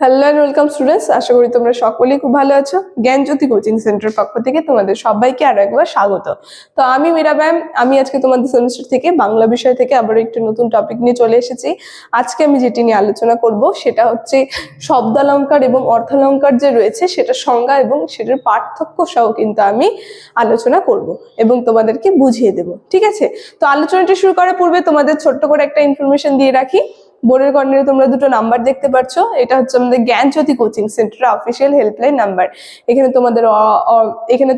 Hello and welcome students, আশা করি তোমরা সকলেই খুব ভালো আছো। জ্ঞানজ্যোতি কোচিং সেন্টার পক্ষ থেকে তোমাদের সবাইকে আরো একবার স্বাগত। তো আমি মীরা ম্যাম, আমি আজকে তোমাদের সেমিস্টার থেকে বাংলা বিষয় থেকে আবার একটু নতুন টপিক নিয়ে চলে এসেছি। আজকে আমি যেটি নিয়ে আলোচনা করব সেটা হচ্ছে শব্দালঙ্কার এবং অর্থালঙ্কার যে রয়েছে সেটা সংজ্ঞা এবং সেটার পার্থক্য সহ কিন্তু আমি আলোচনা করব এবং তোমাদেরকে বুঝিয়ে দেব। ঠিক আছে, তো আলোচনাটি শুরু করার পূর্বে তোমাদের ছোট্ট করে একটা ইনফরমেশন দিয়ে রাখি। বোর্ডের কর্নারে তোমরা দুটো নাম্বার দেখতে পাচ্ছ, এটা হচ্ছে আমাদের Gyanjyoti coaching centre official helpline number. এখানে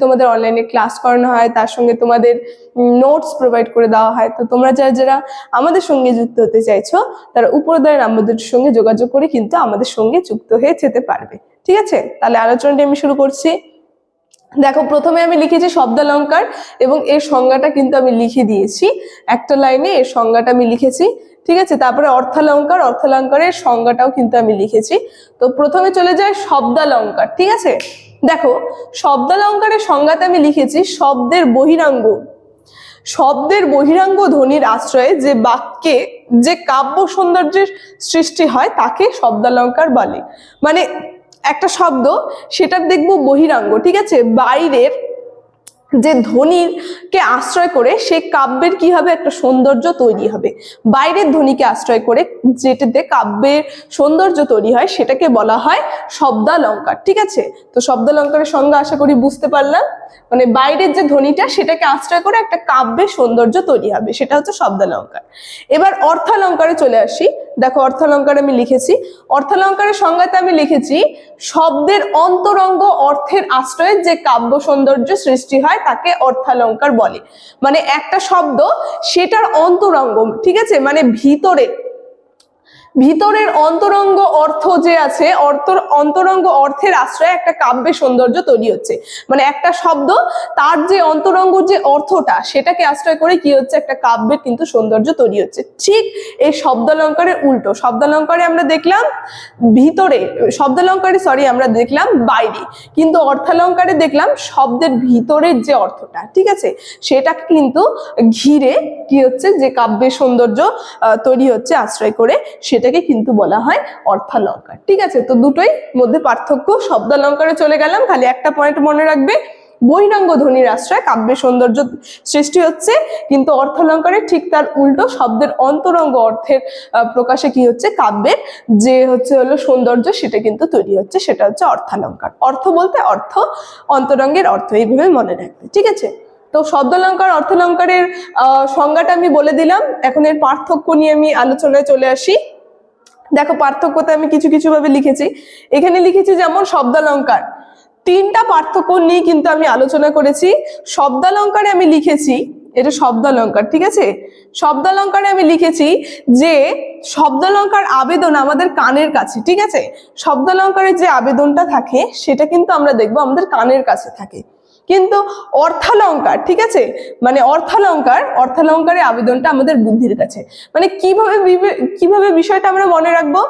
তোমাদের অনলাইনে ক্লাস করানো হয়, তার সঙ্গে তোমাদের নোটস প্রোভাইড করে দেওয়া হয়। তো তোমরা যারা আমাদের সঙ্গে যুক্ত হতে চাইছো তারা উপরে দেওয়া নাম্বারদের সঙ্গে যোগাযোগ করে কিন্তু আমাদের সঙ্গে যুক্ত হয়ে যেতে পারবে। ঠিক আছে, তাহলে আলোচনাটি আমি শুরু করছি। দেখো, প্রথমে আমি লিখেছি শব্দালঙ্কার এবং এর সংজ্ঞাটা কিন্তু আমি লিখে দিয়েছি একটা লাইনে, এর সংজ্ঞাটা আমি লিখেছি। ঠিক আছে, তারপরে অর্থালঙ্কারের সংজ্ঞাটাও কিন্তু আমি লিখেছি। তো প্রথমে চলে যায় শব্দালঙ্কার। ঠিক আছে, দেখো শব্দালঙ্কারের সংজ্ঞাতে আমি লিখেছি শব্দের বহিরাঙ্গ ধ্বনির আশ্রয়ে যে বাক্যে যে কাব্য সৌন্দর্যের সৃষ্টি হয় তাকে শব্দালঙ্কার বলে। মানে একটা শব্দ, সেটার দেখবো বহিরাঙ্গ, ঠিক আছে, বাইরের যে ধ্বনিকে আশ্রয় করে সে কাব্যের কি হবে, একটা সৌন্দর্য তৈরি হবে। বাইরের ধ্বনিকে আশ্রয় করে যেটাতে কাব্যের সৌন্দর্য তৈরি হয় সেটাকে বলা হয় শব্দালঙ্কার। ঠিক আছে, তো শব্দালঙ্কারের সংজ্ঞা আশা করি বুঝতে পারলাম। মানে বাইরের যে ধ্বনিটা সেটাকে আশ্রয় করে একটা কাব্যের সৌন্দর্য তৈরি হবে, সেটা হচ্ছে শব্দালঙ্কার। এবার অর্থালঙ্কারে চলে আসি। দেখো, অর্থালঙ্কার আমি লিখেছি, অর্থালঙ্কারের সংজ্ঞাতে আমি লিখেছি শব্দের অন্তরঙ্গ অর্থের আশ্রয়ে যে কাব্য সৌন্দর্য সৃষ্টি হয় তাকে অর্থালঙ্কার বলে। মানে একটা শব্দ, সেটার অন্তরঙ্গ, ঠিক আছে, মানে ভিতরের অন্তরঙ্গ অর্থ যে আছে, অন্তরঙ্গ অর্থের আশ্রয়ে একটা কাব্যের সৌন্দর্য তৈরি হচ্ছে। মানে একটা শব্দ, তার যে অন্তরঙ্গ যে অর্থটা সেটাকে আশ্রয় করে কি হচ্ছে, একটা কাব্যের কিন্তু সৌন্দর্য তৈরি হচ্ছে। ঠিক এই শব্দালঙ্কারের উল্টো, শব্দালঙ্কারে আমরা দেখলাম আমরা দেখলাম বাইরে, কিন্তু অর্থালঙ্কারে দেখলাম শব্দের ভিতরের যে অর্থটা, ঠিক আছে, সেটা কিন্তু ঘিরে কি হচ্ছে, যে কাব্যের সৌন্দর্য তৈরি হচ্ছে আশ্রয় করে, সেটাকে কিন্তু বলা হয় অর্থালঙ্কার। ঠিক আছে, তো দুটোই মধ্যে পার্থক্য। শব্দালঙ্কারে চলে গেলাম, খালি একটা পয়েন্ট মনে রাখবে, বহিরাঙ্গ ধ্বনির আশ্রয় কাব্যের সৌন্দর্য সৃষ্টি হচ্ছে, কিন্তু অর্থালঙ্কারে ঠিক তার উল্টো, শব্দের অন্তরঙ্গ অর্থের প্রকাশে কি হচ্ছে, কাব্যের যে হলো সৌন্দর্য সেটা কিন্তু তৈরি হচ্ছে, সেটা হচ্ছে অর্থালঙ্কার। অর্থ বলতে অর্থ, অন্তরঙ্গের অর্থ, এইভাবে মনে রাখবে। ঠিক আছে, তো শব্দালঙ্কার অর্থালঙ্কারের সংজ্ঞাটা আমি বলে দিলাম। এখন এর পার্থক্য নিয়ে আমি আলোচনায় চলে আসি। দেখো, পার্থক্যতে আমি কিছু ভাবে লিখেছি। এখানে লিখেছি যেমন শব্দালঙ্কার, তিনটা পার্থক্য নিয়ে কিন্তু আমি আলোচনা করেছি। শব্দালঙ্কারে আমি লিখেছি, এটা শব্দালঙ্কার, ঠিক আছে, শব্দালঙ্কারে আমি লিখেছি যে শব্দালঙ্কার আবেদন আমাদের কানের কাছে। ঠিক আছে, শব্দালঙ্কারের যে আবেদনটা থাকে সেটা কিন্তু আমরা দেখবো আমাদের কানের কাছে থাকে, কিন্তু অর্থালঙ্কার, ঠিক আছে, মানে অর্থালঙ্কারের আবেদনটা আমাদের বুদ্ধির কাছে। মানে কিভাবে বিষয়টা আমরা মনে রাখবো,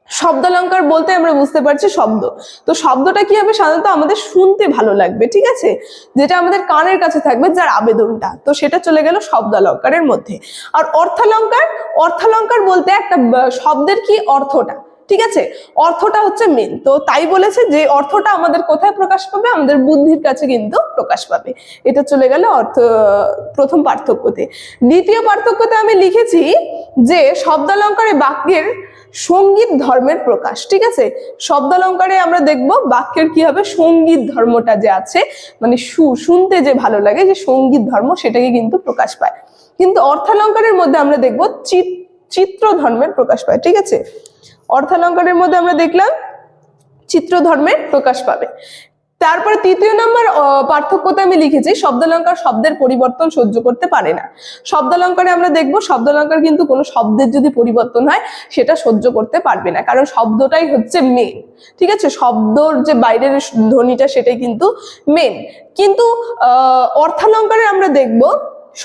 শব্দালঙ্কার বলতে আমরা বুঝতে পারছি শব্দ, তো শব্দটা কি হবে, সাধারণত আমাদের শুনতে ভালো লাগবে, ঠিক আছে, যেটা আমাদের কানের কাছে থাকবে, যার আবেদনটা, তো সেটা চলে গেল শব্দালঙ্কারের মধ্যে। আর অর্থালঙ্কার বলতে একটা শব্দের কি অর্থটা, ঠিক আছে, অর্থটা হচ্ছে মেন। তো তাই বলেছে যে অর্থটা আমাদের কোথায় প্রকাশ পাবে, আমাদের বুদ্ধির কাছে কিন্তু প্রকাশ পাবে। এটা চলে গেল প্রথম পার্থক্যতে। দ্বিতীয় পার্থক্যতে আমি লিখেছি যে শব্দালঙ্কারে বাক্যের সঙ্গীত ধর্মের প্রকাশ। ঠিক আছে, শব্দালঙ্কারে আমরা দেখব বাক্যের কি হবে, সঙ্গীত ধর্মটা যে আছে, মানে শুনতে যে ভালো লাগে, যে সঙ্গীত ধর্ম, সেটাকে কিন্তু প্রকাশ পায়। কিন্তু অর্থালঙ্কারের মধ্যে আমরা দেখব চিত্র ধর্মের প্রকাশ পায়। ঠিক আছে, অর্থালঙ্কারের মধ্যে আমরা দেখলাম চিত্র ধর্মের প্রকাশ পাবে। তারপরে তৃতীয় নম্বর পার্থক্যতে আমি লিখেছি শব্দালঙ্কার শব্দের পরিবর্তন সহ্য করতে পারে না। শব্দালঙ্কারে আমরা দেখব শব্দালঙ্কার কিন্তু কোনো শব্দের যদি পরিবর্তন হয় সেটা সহ্য করতে পারবে না, কারণ শব্দটাই হচ্ছে মেন। ঠিক আছে, শব্দর যে বাইরের ধ্বনিটা সেটাই কিন্তু মেন। কিন্তু অর্থালঙ্কারে আমরা দেখব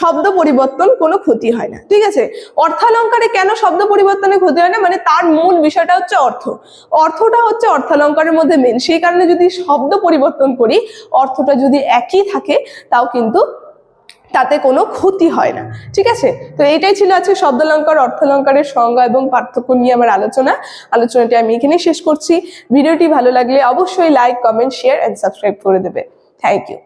শব্দ পরিবর্তন কোনো ক্ষতি হয় না। ঠিক আছে, অর্থালঙ্কারে কেন শব্দ পরিবর্তনে ক্ষতি হয় না, মানে তার মূল বিষয়টা হচ্ছে অর্থটা হচ্ছে অর্থালঙ্কারের মধ্যে মেন, সেই কারণে যদি শব্দ পরিবর্তন করি, অর্থটা যদি একই থাকে তাও কিন্তু তাতে কোনো ক্ষতি হয় না। ঠিক আছে, তো এইটাই ছিল আজকে শব্দালঙ্কার, অর্থালঙ্কারের সংজ্ঞা এবং পার্থক্য নিয়ে আমার আলোচনাটি আমি এখানেই শেষ করছি। ভিডিওটি ভালো লাগলে অবশ্যই like, comment, share and subscribe করে দেবে। Thank you.